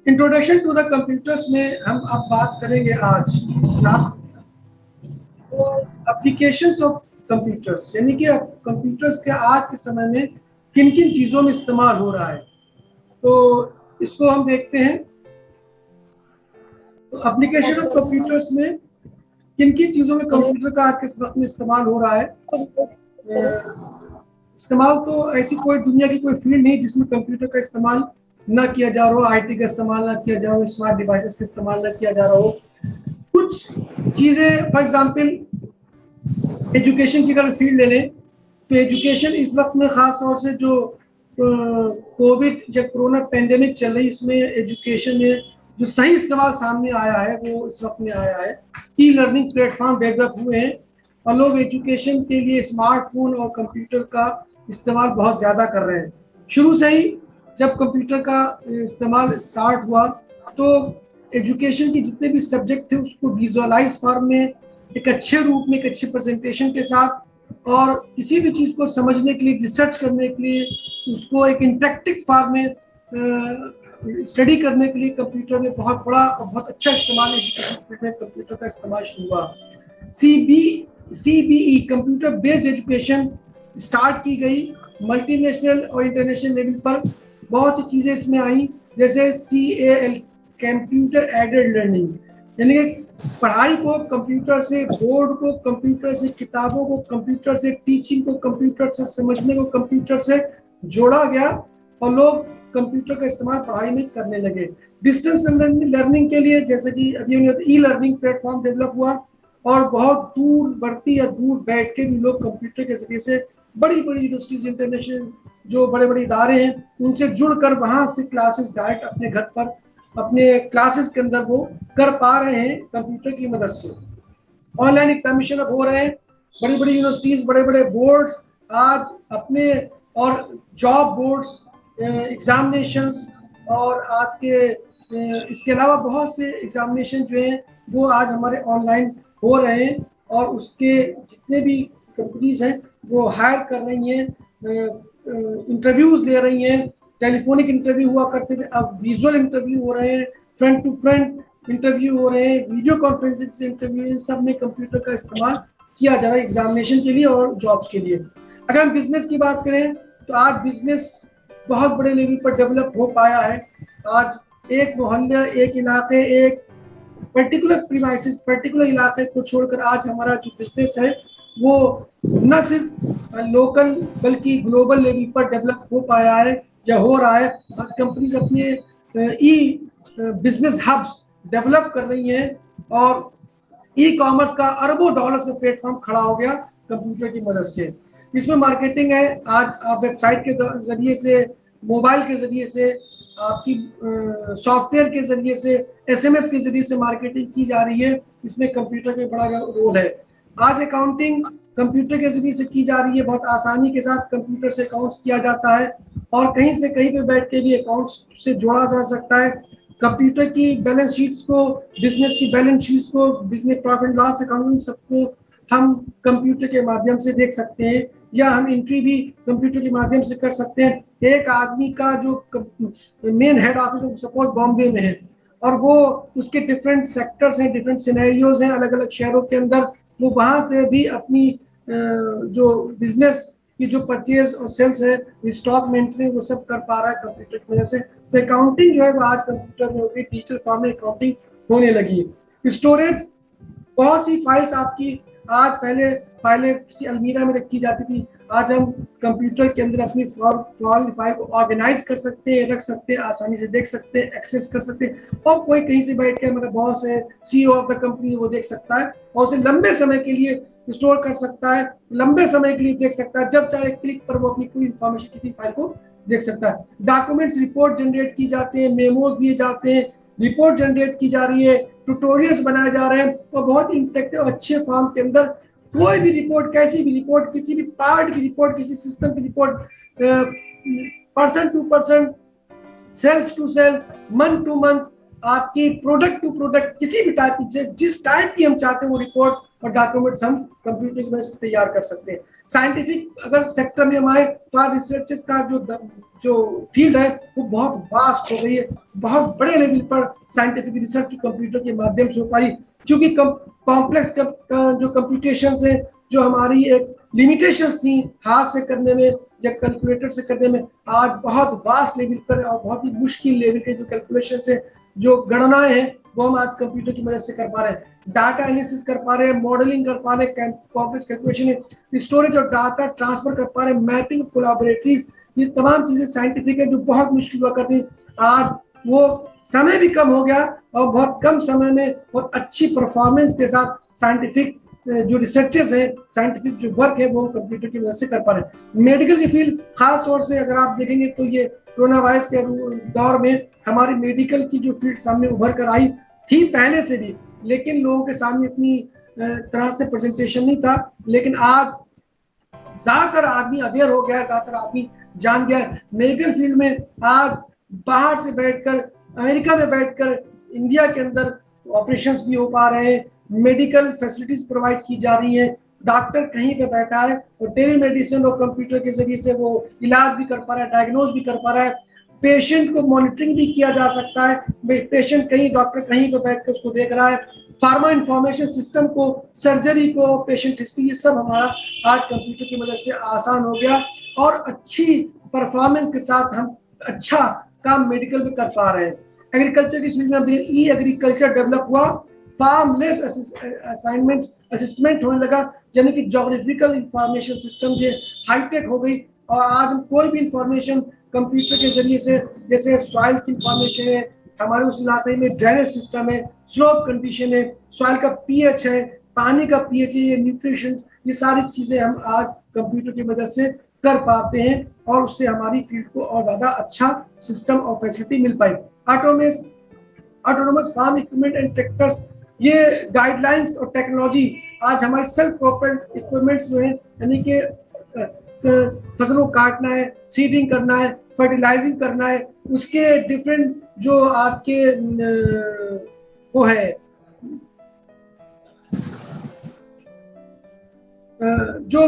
Introduction to the computers में हम अब बात करेंगे आज इस क्लास तो एप्लीकेशंस ऑफ कंप्यूटर्स, यानी कि कंप्यूटर्स के आज के समय में किन किन चीज़ों में इस्तेमाल हो रहा है। तो इसको हम देखते हैं। तो एप्लीकेशन ऑफ कंप्यूटर्स में किन किन चीज़ों में कंप्यूटर का आज के वक्त में इस्तेमाल हो रहा है। इस्तेमाल तो ऐसी कोई दुनिया की कोई फील्ड नहीं जिसमें कंप्यूटर का इस्तेमाल ना किया जा रहा हो, आईटी का इस्तेमाल ना किया जा रहा हो, स्मार्ट डिवाइसेस का इस्तेमाल ना किया जा रहा हो। कुछ चीज़ें फॉर एग्जांपल एजुकेशन की अगर फील्ड ले लें तो एजुकेशन इस वक्त में ख़ास तौर से जो कोविड या कोरोना पेंडेमिक चल रही, इसमें एजुकेशन में जो सही इस्तेमाल सामने आया है वो इस वक्त में आया है। ई लर्निंग प्लेटफॉर्म डेवलप हुए हैं और लोग एजुकेशन के लिए स्मार्टफोन और कंप्यूटर का इस्तेमाल बहुत ज़्यादा कर रहे हैं। शुरू से ही जब कंप्यूटर का इस्तेमाल स्टार्ट हुआ तो एजुकेशन के जितने भी सब्जेक्ट थे उसको विजुअलाइज फॉर्म में, एक अच्छे रूप में, एक अच्छे प्रेजेंटेशन के साथ, और किसी भी चीज़ को समझने के लिए, रिसर्च करने के लिए, उसको एक इंटरेक्टिव फॉर्म में स्टडी करने के लिए कंप्यूटर में बहुत बड़ा और बहुत अच्छा इस्तेमाल एजुकेशन फील्ड में कंप्यूटर का इस्तेमाल शुरू हुआ। CBE computer based education start की गई। मल्टीनेशनल और इंटरनेशनल लेवल पर बहुत सी चीज़ें इसमें आई, जैसे CAL कंप्यूटर एडेड लर्निंग, यानी कि पढ़ाई को कंप्यूटर से, बोर्ड को कंप्यूटर से, किताबों को कंप्यूटर से, टीचिंग को कंप्यूटर से, समझने को कंप्यूटर से जोड़ा गया और लोग कंप्यूटर का इस्तेमाल पढ़ाई में करने लगे। डिस्टेंस लर्निंग के लिए जैसे कि अभी ई लर्निंग प्लेटफॉर्म डेवलप हुआ और बहुत दूर बढ़ती या दूर बैठ के भी लोग कंप्यूटर के जरिए से बड़ी बड़ी यूनिवर्सिटीज, इंटरनेशनल जो बड़े बड़े इदारे हैं उनसे जुड़कर वहाँ से क्लासेस डायरेक्ट अपने घर पर, अपने क्लासेस के अंदर वो कर पा रहे हैं कंप्यूटर की मदद से। ऑनलाइन एग्जामिनेशन अब हो रहे हैं। बड़ी बड़ी यूनिवर्सिटीज, बड़े बड़े बोर्ड्स आज अपने, और जॉब बोर्ड्स, एग्जामिनेशंस, और आज के इसके अलावा बहुत से एग्जामिनेशन जो हैं वो आज हमारे ऑनलाइन हो रहे हैं और उसके जितने भी कंपनीज हैं वो हायर कर रही हैं, इंटरव्यूज ले रही हैं। टेलीफोनिक इंटरव्यू हुआ करते थे, अब विजुअल इंटरव्यू हो रहे हैं, फ्रंट टू फ्रंट इंटरव्यू हो रहे हैं, वीडियो कॉन्फ्रेंसिंग से इंटरव्यू, इन सब में कंप्यूटर का इस्तेमाल किया जा रहा है एग्जामिनेशन के लिए और जॉब्स के लिए। अगर हम बिजनेस की बात करें तो आज बिजनेस बहुत बड़े लेवल पर डेवलप हो पाया है। आज एक मोहल्ला, एक इलाके, एक पर्टिकुलर प्रीमाइसेस, पर्टिकुलर इलाके को छोड़कर आज हमारा जो बिजनेस है वो न सिर्फ लोकल बल्कि ग्लोबल लेवल पर डेवलप हो पाया है या हो रहा है। आज कंपनीज अपने ई बिजनेस हब्स डेवलप कर रही हैं और ई कॉमर्स का अरबों डॉलर्स का प्लेटफॉर्म खड़ा हो गया कंप्यूटर की मदद से। इसमें मार्केटिंग है, आज आप वेबसाइट के जरिए से, मोबाइल के जरिए से, आपकी सॉफ्टवेयर के जरिए से, SMS के जरिए से मार्केटिंग की जा रही है। इसमें कंप्यूटर का बड़ा रोल है। आज अकाउंटिंग कंप्यूटर के जरिए से की जा रही है, बहुत आसानी के साथ कंप्यूटर से अकाउंट्स किया जाता है और कहीं से कहीं पे बैठ के भी अकाउंट्स से जोड़ा जा सकता है। कंप्यूटर की बैलेंस शीट्स को, बिजनेस की बैलेंस शीट्स को, बिजनेस प्रॉफिट लॉस अकाउंट, सबको हम कंप्यूटर के माध्यम से देख सकते हैं या हम एंट्री भी कंप्यूटर के माध्यम से कर सकते हैं। एक आदमी का जो मेन हेड ऑफिस है सपोज बॉम्बे में है और वो उसके डिफरेंट सेक्टर्स हैं, डिफरेंट सिनेरियोज हैं अलग अलग शहरों के अंदर, वो वहाँ से भी अपनी जो बिजनेस की जो परचेज और सेल्स है, स्टॉक मेंटेनेंस, वो सब कर पा रहा है कंप्यूटर की वजह से। तो अकाउंटिंग जो है वो आज कंप्यूटर में होगी, डिजिटल फॉर्म में अकाउंटिंग होने लगी है। स्टोरेज, बहुत सी फाइल्स आपकी, आज पहले फाइलें किसी अलमीरा में रखी जाती थी, आज हम कंप्यूटर के अंदर अपनी फाइल को ऑर्गेनाइज कर सकते हैं, रख सकते हैं, आसानी से देख सकते हैं, एक्सेस कर सकते हैं और कोई कहीं से बैठ के, हमारा बॉस है, CEO ऑफ द कंपनी, वो देख सकता है और उसे लंबे समय के लिए स्टोर कर सकता है, लंबे समय के लिए देख सकता है, जब चाहे क्लिक पर वो अपनी पूरी इंफॉर्मेशन किसी फाइल को देख सकता है। डॉक्यूमेंट्स, रिपोर्ट जनरेट की जाते हैं, मेमोज दिए जाते हैं, रिपोर्ट जनरेट की जा रही है, ट्यूटोरियल्स बनाए जा रहे हैं और बहुत ही इंटरेक्टिव अच्छे फॉर्म के अंदर कोई भी रिपोर्ट, कैसी भी रिपोर्ट, किसी भी पार्ट की रिपोर्ट, किसी सिस्टम की report, person to person, sales to sale, month to month, आपकी प्रोडक्ट टू प्रोडक्ट, किसी भी टाइप की, जिस टाइप की हम चाहते हैं वो रिपोर्ट और डॉक्यूमेंट्स हम कंप्यूटर की मदद से तैयार कर सकते हैं। साइंटिफिक अगर सेक्टर में हम आए तो आज रिसर्चेस का जो फील्ड है वो बहुत वास्ट हो गई है, बहुत बड़े लेवल पर साइंटिफिक रिसर्च कंप्यूटर के माध्यम से हो पाई, क्योंकि कॉम्प्लेक्स जो कंप्यूटेशंस है, जो हमारी एक लिमिटेशंस थी हाथ से करने में या कैलकुलेटर से करने में, आज बहुत वास्ट लेवल पर और बहुत ही मुश्किल लेवल के जो कैलकुलेशन है, जो गणनाएं हैं, वो हम आज कंप्यूटर की मदद से कर पा रहे हैं। डाटा एनालिसिस कर पा रहे हैं, मॉडलिंग कर पा रहे हैं, कॉम्प्लेक्स कैलकुलेशन, स्टोरेज और डाटा ट्रांसफर कर पा रहे हैं, मैपिंग, कोलैबोरेटरीज, ये तमाम चीजें साइंटिफिक है जो बहुत मुश्किल हुआ करती। आज वो समय भी कम हो गया और बहुत कम समय में बहुत अच्छी परफॉर्मेंस के साथ साइंटिफिक जो रिसर्चेस है, साइंटिफिक जो वर्क है, वो कंप्यूटर की मदद से कर पा रहे हैं। मेडिकल की फील्ड खास तौर से अगर आप देखेंगे तो ये कोरोना वायरस के दौर में हमारी मेडिकल की जो फील्ड सामने उभर कर आई थी पहले से भी, लेकिन लोगों के सामने इतनी तरह से प्रेजेंटेशन नहीं था। लेकिन आज ज्यादातर आदमी अवेयर हो गया है, ज्यादातर आदमी जान गया है। मेडिकल फील्ड में आज बाहर से बैठकर, अमेरिका में बैठकर इंडिया के अंदर ऑपरेशंस भी हो पा रहे हैं, मेडिकल फैसिलिटीज प्रोवाइड की जा रही हैं, डॉक्टर कहीं पे बैठा है और टेलीमेडिसिन और कंप्यूटर के जरिए से वो इलाज भी कर पा रहा है, डायग्नोज भी कर पा रहा है, पेशेंट को मॉनिटरिंग भी किया जा सकता है, पेशेंट कहीं, डॉक्टर कहीं पे बैठ कर उसको देख रहा है, फार्मा इंफॉर्मेशन सिस्टम को, सर्जरी को, पेशेंट हिस्ट्री, ये सब हमारा आज कंप्यूटर की मदद से आसान हो गया और अच्छी परफॉर्मेंस के साथ हम अच्छा काम मेडिकल में कर पा रहे हैं। एग्रीकल्चर की फील्ड में ई एग्रीकल्चर डेवलप हुआ, फार्मलेस असाइनमेंट असिस्टमेंट होने लगा, यानी कि जोग्राफिकल इंफॉर्मेशन सिस्टम जो हाईटेक हो गई और आज हम कोई भी इंफॉर्मेशन कंप्यूटर के जरिए से, जैसे सॉइल की इंफॉर्मेशन है, हमारे उस इलाके में ड्रेनेज सिस्टम है, स्लोप कंडीशन है, सॉइल का पीएच है, पानी का पीएच है, न्यूट्रिशन, ये सारी चीजें हम आज कंप्यूटर की मदद से कर पाते हैं और उससे हमारी फील्ड को और ज्यादा अच्छा सिस्टम और फैसिलिटी मिल पाई। Autonomous farm equipment and tractors, ये गाइडलाइंस और टेक्नोलॉजी आज हमारे सेल्फ प्रोपेल्ड इक्विपमेंट्स जो है, यानी कि फसलों काटना है, सीडिंग करना है, फर्टिलाइजिंग करना है, उसके डिफरेंट जो आपके वो है जो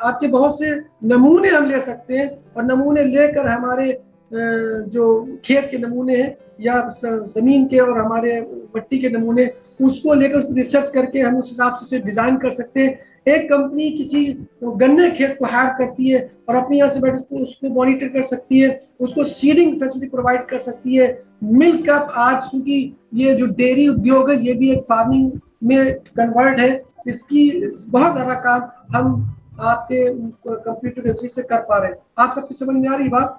आपके बहुत से नमूने हम ले सकते हैं और नमूने लेकर हमारे जो खेत के नमूने हैं या जमीन के और हमारे मिट्टी के नमूने, उसको लेकर उसको रिसर्च करके हम उस हिसाब से डिजाइन कर सकते हैं। एक कंपनी किसी गन्ने खेत को हायर करती है और अपने यहाँ से बैठ उसको मॉनिटर कर सकती है, उसको सीडिंग फैसिलिटी प्रोवाइड कर सकती है। मिल्क अप आज, क्योंकि ये जो डेयरी उद्योग है ये भी एक फार्मिंग में कन्वर्ट है, इसकी बहुत ज्यादा काम हम आपके कंप्यूटर के जरिए से कर पा रहे हैं। आप सबकी समझ में आ रही बात?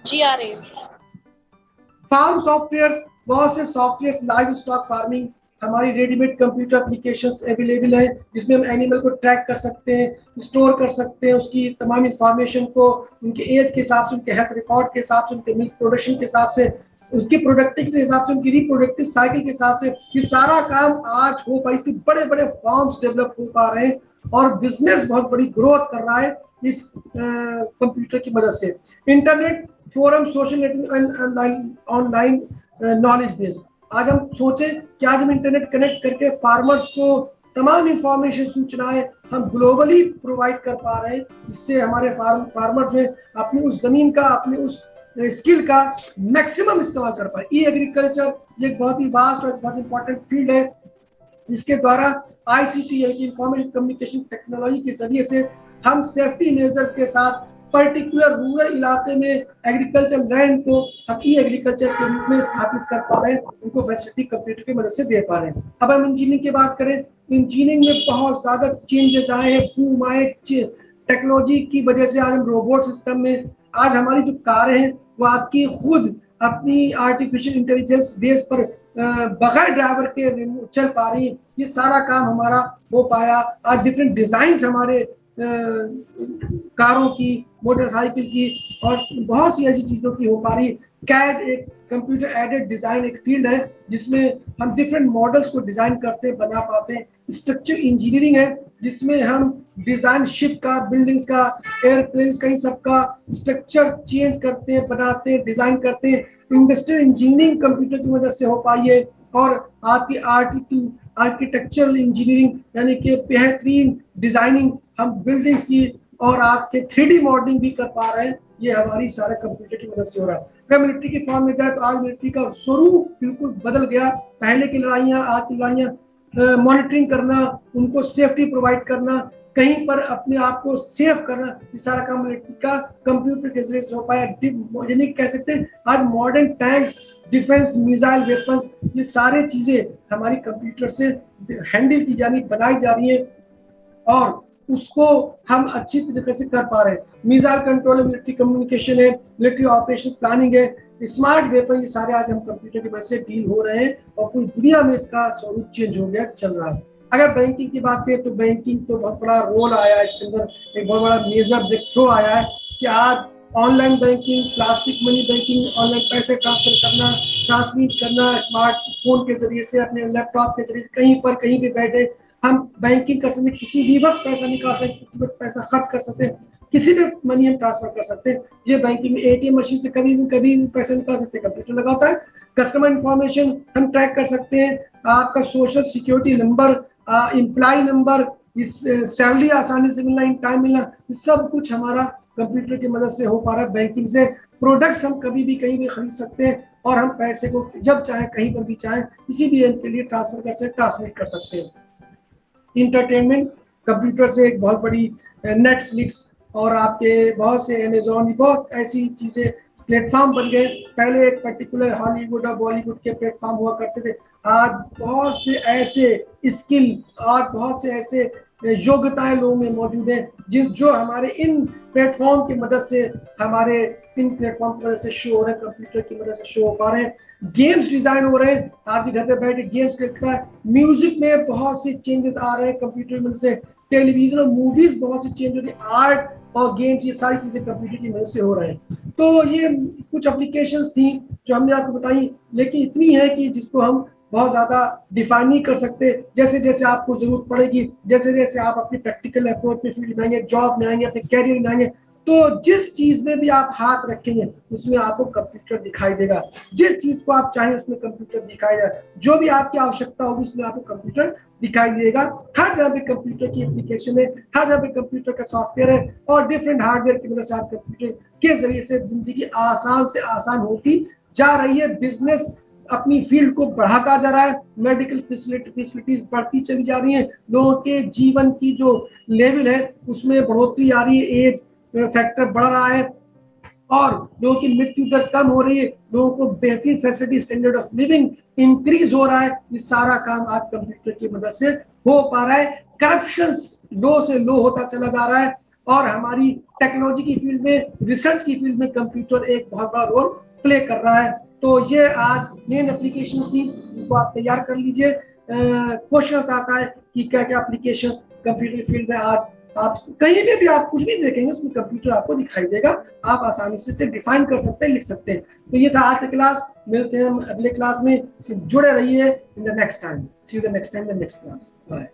जी आ रही है। फार्म सॉफ्टवेयर्स, बहुत से सॉफ्टवेयर्स, लाइव स्टॉक फार्मिंग, हमारी रेडीमेड कंप्यूटर एप्लीकेशंस अवेलेबल है जिसमें हम एनिमल को ट्रैक कर सकते हैं, स्टोर कर सकते हैं, उसकी तमाम इंफॉर्मेशन को उनके एज के हिसाब से, उनके हेल्थ रिकॉर्ड के हिसाब से, उनके मिल्क प्रोडक्शन के हिसाब से, उसकी प्रोडक्टिविटी के हिसाब से, उनकी रिप्रोडक्टिव साइकिल के हिसाब से, ये सारा काम आज हो पाई। इसके बड़े बड़े फॉर्म्स डेवलप हो पा रहे हैं और बिजनेस बहुत बड़ी ग्रोथ कर रहा है इस कंप्यूटर की मदद से। Internet, forum, social network, online knowledge base, आज हम सोचें कि आज हम इंटरनेट कनेक्ट करके फार्मर्स को तमाम इंफॉर्मेशन, सूचनाएं हम ग्लोबली प्रोवाइड कर पा रहे हैं। इससे हमारे फार्मर जो है अपनी उस जमीन का, अपनी उस स्किल का मैक्सिमम इस्तेमाल कर पाए। ई एग्रीकल्चर ये एक बहुत ही वास्ट और बहुत इंपॉर्टेंट फील्ड है, इसके द्वारा आईसीटी यानी कि इंफॉर्मेशन कम्युनिकेशन टेक्नोलॉजी के जरिए से हम सेफ्टी मेजर्स के साथ पर्टिकुलर रूरल इलाके में एग्रीकल्चर लैंड को हम ई एग्रीकल्चर के रूप में स्थापित कर पा रहे हैं, उनको फैसिलिटी कंप्यूटर की मदद से दे पा रहे हैं। अब हम इंजीनियरिंग की बात करें, इंजीनियरिंग में बहुत ज्यादा चेंजेस आए हैं, बूम आए टेक्नोलॉजी की वजह से। आज हम रोबोट सिस्टम में, आज हमारी जो कारें हैं वो आपकी खुद अपनी आर्टिफिशियल इंटेलिजेंस बेस पर बगैर ड्राइवर के चल पा रही है। ये सारा काम हमारा हो पाया। आज डिफरेंट डिजाइन हमारे कारों की, मोटरसाइकिल की और बहुत सी ऐसी चीजों की हो पा रही। कैड एक कंप्यूटर एडेड डिजाइन एक फील्ड है जिसमें हम डिफरेंट मॉडल्स को डिजाइन करते हैं, बना पाते हैं। स्ट्रक्चर इंजीनियरिंग है जिसमें हम डिजाइन शिप का, बिल्डिंग्स का, एयरप्लेन्स का, इन सबका स्ट्रक्चर चेंज करते हैं, बनाते हैं, डिजाइन करते हैं। इंडस्ट्रियल इंजीनियरिंग कंप्यूटर की मदद से हो पाई है और आपकी आर्किटेक्चरल इंजीनियरिंग यानी कि बेहतरीन डिजाइनिंग हम बिल्डिंग्स की और आपके 3D मॉडलिंग भी कर पा रहे हैं। ये हमारी सारे कंप्यूटर की मदद से हो रहा है। अगर मिलिट्री की फॉर्म में जाए तो आज मिलिट्री का स्वरूप बिल्कुल बदल गया। पहले की लड़ाइयाँ, आज की लड़ाइयाँ, मॉनिटरिंग करना, उनको सेफ्टी प्रोवाइड करना, कहीं पर अपने आप को सेव करना, ये सारा काम मिलिट्री का कंप्यूटर के जरिए से हो पाया। यानी कह सकते हैं आज modern tanks, defence missile weapons, ये सारे चीजें हमारी कंप्यूटर से हैंडल की जानी, बनाई जा रही है और उसको हम अच्छी तरीके से कर पा रहे हैं। मिसाइल कंट्रोल है, मिलिट्री कम्युनिकेशन है, मिलिट्री ऑपरेशन प्लानिंग है, स्मार्ट वेपन, ये सारे आज हम कंप्यूटर की वजह से डील हो रहे हैं और पूरी दुनिया में इसका स्वरूप चेंज हो गया, चल रहा है। अगर बैंकिंग की बात करें तो बैंकिंग तो बहुत बड़ा रोल आया है इसके अंदर, एक बहुत बड़ा मेजर ब्रेक थ्रू आया है कि आज online banking, plastic money banking, online पैसे ट्रांसफर करना, ट्रांसमिट करना, स्मार्टफोन के जरिए से, अपने लैपटॉप के जरिए से कहीं पर कहीं भी बैठे हम बैंकिंग कर सकते हैं। किसी भी वक्त पैसा निकाल सकते हैं, किसी वक्त पैसा खर्च कर सकते हैं, किसी भी मनी हम ट्रांसफर कर सकते हैं। ये बैंकिंग में एटीएम मशीन से कभी भी पैसा निकाल सकते हैं, कंप्यूटर लगा होता है। कस्टमर इंफॉर्मेशन हम ट्रैक कर सकते हैं, आपका social security number, employ number, इस सैलरी आसानी से मिलना, इन टाइम मिलना, सब कुछ हमारा कंप्यूटर की मदद से हो पा रहा है। बैंकिंग से प्रोडक्ट्स हम कभी भी कहीं भी खरीद सकते हैं और हम पैसे को जब चाहे कहीं पर भी चाहे किसी भी एम के लिए ट्रांसफर कर सकते, ट्रांसमिट कर सकते हैं। इंटरटेनमेंट कंप्यूटर से एक बहुत बड़ी नेटफ्लिक्स और आपके बहुत से अमेजोन, बहुत ऐसी चीजें प्लेटफॉर्म बन गए। पहले एक पर्टिकुलर हॉलीवुड और बॉलीवुड के प्लेटफॉर्म हुआ करते थे, आज बहुत से ऐसे स्किल और बहुत से ऐसे योग्यताएं लोगों में मौजूद हैं जिन जो हमारे इन प्लेटफॉर्म की मदद से, हमारे इन प्लेटफॉर्म की मदद से शो हो रहे हैं, कंप्यूटर की मदद से शो हो पा रहे हैं। गेम्स डिजाइन हो रहे हैं, आप भी घर पे बैठे गेम्स खेलता है। म्यूजिक में बहुत से चेंजेस आ रहे हैं कंप्यूटर की मदद से। टेलीविजन और मूवीज बहुत सी चेंज हो रही है। आर्ट और गेम्स, ये सारी चीजें कंप्यूटर की मदद से हो रहे हैं। तो ये कुछ एप्लीकेशंस थी जो हमने आपको बताई, लेकिन इतनी है कि जिसको हम बहुत ज्यादा डिफाइन नहीं कर सकते। जैसे जैसे आपको जरूरत पड़ेगी, जैसे जैसे आप अपनी प्रैक्टिकल अप्रोच में फील्ड में आएंगे, जॉब में आएंगे, अपने कैरियर में आएंगे, तो जिस चीज में भी आप हाथ रखेंगे उसमें आपको कंप्यूटर दिखाई देगा। जिस चीज को आप चाहें उसमें कंप्यूटर दिखाई देगा। जो भी आपकी आवश्यकता होगी उसमें आपको कंप्यूटर दिखाई देगा। हर जगह पे कंप्यूटर की एप्लीकेशन है, हर जगह पे कंप्यूटर का सॉफ्टवेयर है और डिफरेंट हार्डवेयर की मदद से आप कंप्यूटर के जरिए से जिंदगी आसान से आसान होती जा रही है। बिजनेस अपनी फील्ड को बढ़ाता जा रहा है, मेडिकल फैसिलिटीज बढ़ती चली जा रही है, लोगों के जीवन की जो लेवल है उसमें बढ़ोतरी आ रही है, एज फैक्टर बढ़ रहा है और लोगों की मृत्यु दर कम हो रही है, लोगों को बेहतरीन facility, standard of living increase हो रहा है। ये सारा काम आज कंप्यूटर की मदद से हो पा रहा है। करप्शन लो से लो होता चला जा रहा है और हमारी टेक्नोलॉजी की फील्ड में, रिसर्च की फील्ड में कंप्यूटर एक बहुत बड़ा रोल प्ले कर रहा है। तो ये आज मेन एप्लीकेशन थी, इनको आप तैयार कर लीजिए। क्वेश्चन आता है कि क्या क्या एप्लीकेशन कंप्यूटर फील्ड में आज आप कहीं पे भी आप कुछ भी देखेंगे उसमें कंप्यूटर आपको दिखाई देगा, आप आसानी से डिफाइन कर सकते हैं, लिख सकते हैं। तो ये था आज का क्लास, मिलते हैं हम अगले क्लास में, जुड़े रहिए in the next time, see you the next time the next class, bye.